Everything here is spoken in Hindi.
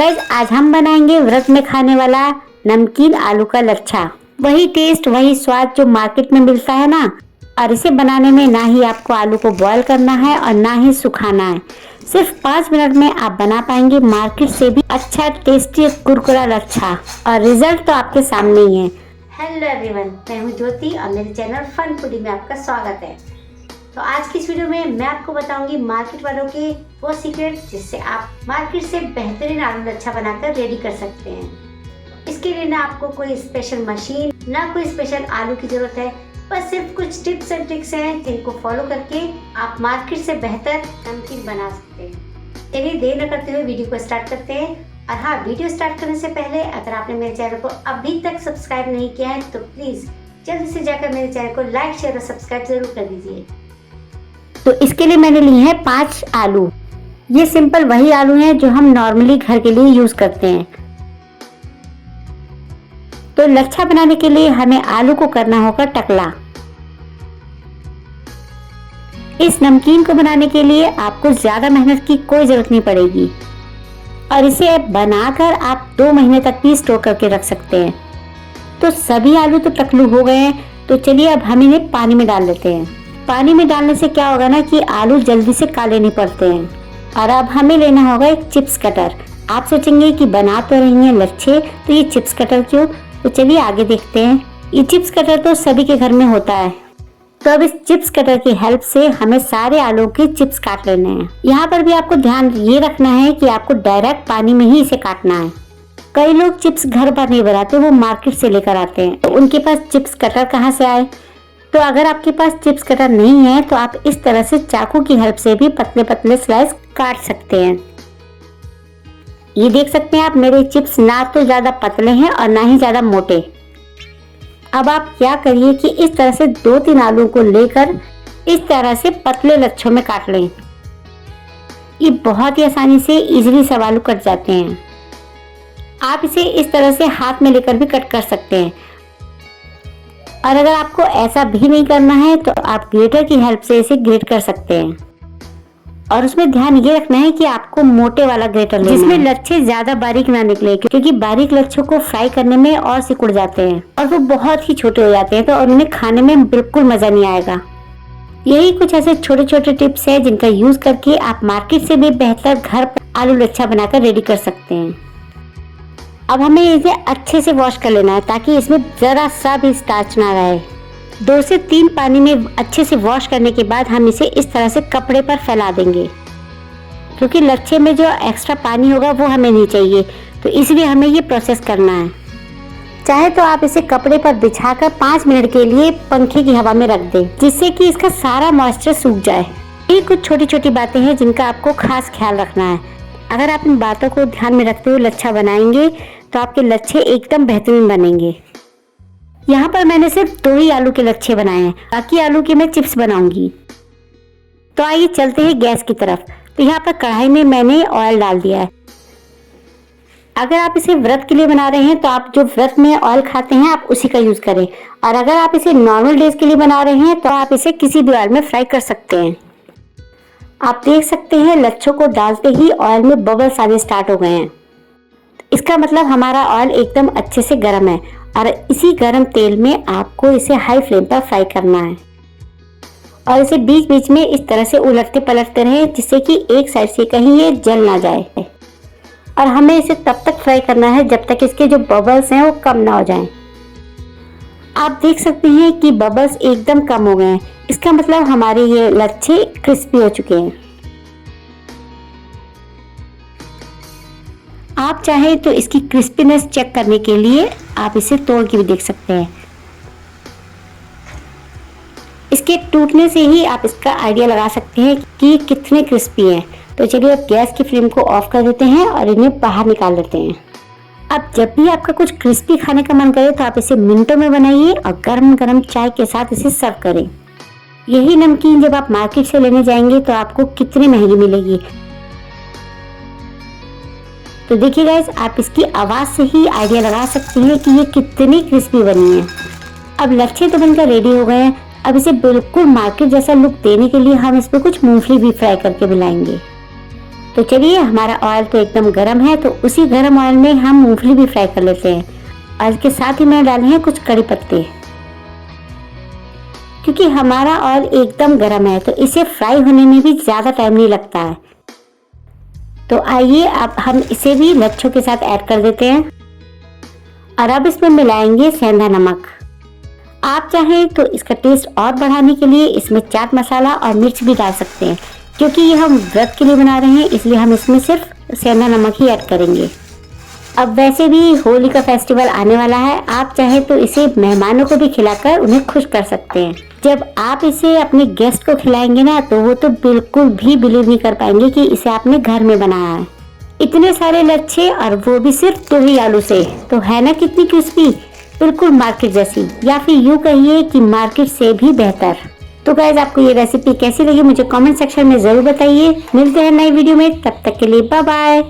गाइस आज हम बनाएंगे व्रत में खाने वाला नमकीन आलू का लच्छा। वही टेस्ट वही स्वाद जो मार्केट में मिलता है ना। और इसे बनाने में ना ही आपको आलू को बॉईल करना है और ना ही सुखाना है। सिर्फ 5 मिनट में आप बना पाएंगे मार्केट से भी अच्छा टेस्टी कुरकुरा लच्छा। और रिजल्ट तो आपके सामने ही है। हेलो एवरीवन, मैं हूँ ज्योति और मेरे चैनल फन फूडी में आपका स्वागत है। तो आज की इस वीडियो में मैं आपको बताऊंगी मार्केट वालों के वो सीक्रेट जिससे आप मार्केट से बेहतरीन आलू लच्छा बनाकर रेडी कर सकते हैं। इसके लिए ना आपको कोई स्पेशल मशीन ना कोई स्पेशल आलू की जरूरत है, बस सिर्फ कुछ टिप्स एंड ट्रिक्स हैं जिनको फॉलो करके आप मार्केट से बेहतर नमकीन बना सकते हैं। चलिए देर न करते हुए वीडियो को स्टार्ट करते हैं। और हाँ, वीडियो स्टार्ट करने से पहले अगर आपने मेरे चैनल को अभी तक सब्सक्राइब नहीं किया है तो प्लीज जल्दी से जाकर मेरे चैनल को लाइक शेयर और सब्सक्राइब जरूर कर दीजिए। तो इसके लिए मैंने लिए हैं 5 आलू। ये सिंपल वही आलू हैं जो हम नॉर्मली घर के लिए यूज करते हैं। तो लच्छा बनाने के लिए हमें आलू को करना होगा टकला। इस नमकीन को बनाने के लिए आपको ज्यादा मेहनत की कोई जरूरत नहीं पड़ेगी और इसे बनाकर आप 2 महीने तक भी स्टोर करके रख सकते हैं। तो सभी आलू तो टकलू हो गए हैं, तो चलिए अब हम इन्हें पानी में डाल लेते हैं। पानी में डालने से क्या होगा ना कि आलू जल्दी से काले नहीं पड़ते हैं। और अब हमें लेना होगा एक चिप्स कटर। आप सोचेंगे कि बना तो रही हैं लच्छे, तो ये चिप्स कटर क्यों? तो चलिए आगे देखते हैं। ये चिप्स कटर तो सभी के घर में होता है। तो अब इस चिप्स कटर की हेल्प से हमें सारे आलू के चिप्स काट लेने हैं। यहाँ पर भी आपको ध्यान ये रखना है कि आपको डायरेक्ट पानी में ही इसे काटना है। कई लोग चिप्स घर पर नहीं बनाते, वो मार्केट से लेकर आते हैं। तो उनके पास चिप्स कटर कहाँ से आए? तो अगर आपके पास चिप्स कटर नहीं है तो आप इस तरह से चाकू की हेल्प से भी पतले पतले स्लाइस काट सकते हैं। ये देख सकते हैं आप, मेरे चिप्स ना तो ज्यादा पतले हैं और ना ही ज्यादा मोटे। अब आप क्या करिए कि इस तरह से 2-3 आलू को लेकर इस तरह से पतले लच्छों में काट लें। ये बहुत ही आसानी से इजीली सब आलू कट जाते हैं। आप इसे इस तरह से हाथ में लेकर भी कट कर सकते हैं। और अगर आपको ऐसा भी नहीं करना है तो आप ग्रेटर की हेल्प से इसे ग्रेट कर सकते हैं। और उसमें ध्यान ये रखना है कि आपको मोटे वाला ग्रेटर लेना है जिसमें लच्छे ज्यादा बारीक ना निकले, क्योंकि बारीक लच्छों को फ्राई करने में और सिकुड़ जाते हैं और वो बहुत ही छोटे हो जाते हैं, तो उन्हें खाने में बिल्कुल मजा नहीं आएगा। यही कुछ ऐसे छोटे छोटे टिप्स है जिनका यूज करके आप मार्केट से भी बेहतर घर पर आलू लच्छा बनाकर रेडी कर सकते हैं। अब हमें इसे अच्छे से वॉश कर लेना है ताकि इसमें जरा सा भी स्टार्च ना रहे। 2 से 3 पानी में अच्छे से वॉश करने के बाद हम इसे इस तरह से कपड़े पर फैला देंगे, क्योंकि लच्छे में जो एक्स्ट्रा पानी होगा वो हमें नहीं चाहिए। तो इसलिए हमें ये प्रोसेस करना है। चाहे तो आप इसे कपड़े पर बिछाकर 5 मिनट के लिए पंखे की हवा में रख दें, जिससे कि इसका सारा मॉइस्चर सूख जाए। ये कुछ छोटी छोटी बातें हैं जिनका आपको खास ख्याल रखना है। अगर आप इन बातों को ध्यान में रखते हुए लच्छा बनाएंगे तो आपके लच्छे एकदम बेहतरीन बनेंगे। यहाँ पर मैंने सिर्फ 2 ही आलू के लच्छे बनाए हैं, बाकी आलू के मैं चिप्स बनाऊंगी। तो आइए चलते हैं गैस की तरफ। तो यहाँ पर कढ़ाई में मैंने ऑयल डाल दिया है। अगर आप इसे व्रत के लिए बना रहे हैं तो आप जो व्रत में ऑयल खाते हैं आप उसी का यूज करें, और अगर आप इसे नॉर्मल डेज के लिए बना रहे हैं तो आप इसे किसी भी ऑयल में फ्राई कर सकते हैं। आप देख सकते हैं लच्छों को डालते ही ऑयल में बबल्स आने स्टार्ट हो गए हैं। इसका मतलब हमारा ऑयल एकदम अच्छे से गर्म है और इसी गर्म तेल में आपको इसे हाई फ्लेम पर फ्राई करना है। और इसे बीच बीच में इस तरह से उलटते पलटते रहें जिससे कि एक साइड से कहीं ये जल ना जाए। और हमें इसे तब तक फ्राई करना है जब तक इसके जो बबल्स हैं वो कम ना हो जाएं। आप देख सकते हैं कि बबल्स एकदम कम हो गए हैं। इसका मतलब हमारे ये लच्छे क्रिस्पी हो चुके हैं। आप चाहे तो इसकी क्रिस्पीनेस चेक करने के लिए आप इसे तोड़ के भी देख सकते हैं। इसके टूटने से ही आप इसका आइडिया लगा सकते हैं कि कितने क्रिस्पी हैं। तो चलिए अब गैस की फ्लेम को ऑफ कर देते हैं और इन्हें बाहर निकाल लेते हैं। अब जब भी आपका कुछ क्रिस्पी खाने का मन करे तो आप इसे मिनटों में बनाइए और गरम गरम चाय के साथ इसे सर्व करें। यही नमकीन जब आप मार्केट से लेने जाएंगे तो आपको कितनी महंगी मिलेगी। तो देखिए गाइस, आप इसकी आवाज से ही आइडिया लगा सकते हैं कि ये कितनी क्रिस्पी बनी है। अब लच्छे तो बनकर रेडी हो गए हैं। अब इसे बिल्कुल मार्केट जैसा लुक देने के लिए हम इस पे कुछ मूंगफली भी फ्राई करके मिलाएंगे। तो चलिए, हमारा ऑयल तो एकदम गर्म है, तो उसी गर्म ऑयल में हम मूंगफली भी फ्राई कर लेते हैं। और इसके साथ ही मैंने डाले हैं कुछ कड़ी पत्ते। क्योंकि हमारा ऑयल एकदम गर्म है तो इसे फ्राई होने में भी ज़्यादा टाइम नहीं लगता है। तो आइए अब हम इसे भी लच्छों के साथ ऐड कर देते हैं। और अब इसमें मिलाएंगे सेंधा नमक। आप चाहें तो इसका टेस्ट और बढ़ाने के लिए इसमें चाट मसाला और मिर्च भी डाल सकते हैं। क्योंकि ये हम व्रत के लिए बना रहे हैं, इसलिए हम इसमें सिर्फ सेंधा नमक ही ऐड करेंगे। अब वैसे भी होली का फेस्टिवल आने वाला है, आप चाहे तो इसे मेहमानों को भी खिलाकर उन्हें खुश कर सकते हैं। जब आप इसे अपने गेस्ट को खिलाएंगे ना, तो वो तो बिल्कुल भी बिलीव नहीं कर पाएंगे कि इसे आपने घर में बनाया है। इतने सारे लच्छे, और वो भी सिर्फ 2 ही आलू से। तो है ना कितनी क्रिस्पी, बिल्कुल मार्केट जैसी, या फिर यूँ कहिए कि मार्केट से भी बेहतर। तो गाइस, आपको ये रेसिपी कैसी लगी मुझे कमेंट सेक्शन में जरूर बताइए। मिलते हैं नई वीडियो में, तब तक के लिए बाय बाय।